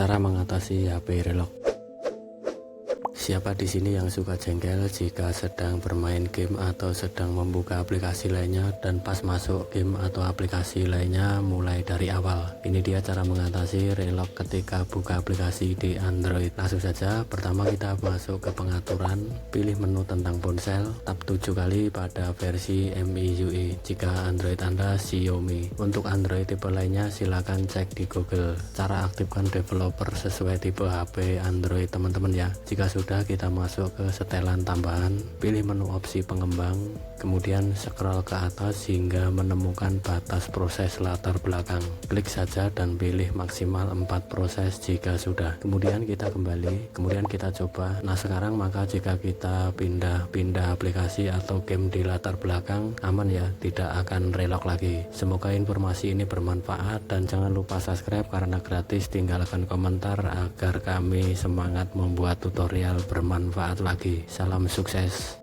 Cara mengatasi HP relock. Siapa di sini yang suka jengkel jika sedang bermain game atau sedang membuka aplikasi lainnya dan pas masuk game atau aplikasi lainnya mulai dari awal? Ini dia cara mengatasi relock ketika buka aplikasi di Android. Langsung saja, pertama kita masuk ke pengaturan, pilih menu tentang ponsel, tap 7 kali pada versi MIUI jika Android Anda Xiaomi. Untuk Android tipe lainnya silakan cek di Google. Cara aktifkan developer sesuai tipe HP Android teman-teman ya. Jika sudah, kita masuk ke setelan tambahan, pilih menu opsi pengembang, kemudian scroll ke atas hingga menemukan batas proses latar belakang. Klik saja dan pilih maksimal 4 proses jika sudah. Kemudian kita kembali, kemudian kita coba. Nah sekarang maka jika kita pindah aplikasi atau game di latar belakang, aman ya, tidak akan relock lagi. Semoga informasi ini bermanfaat dan jangan lupa subscribe karena gratis. Tinggalkan komentar agar kami semangat membuat tutorial bermanfaat lagi. Salam sukses.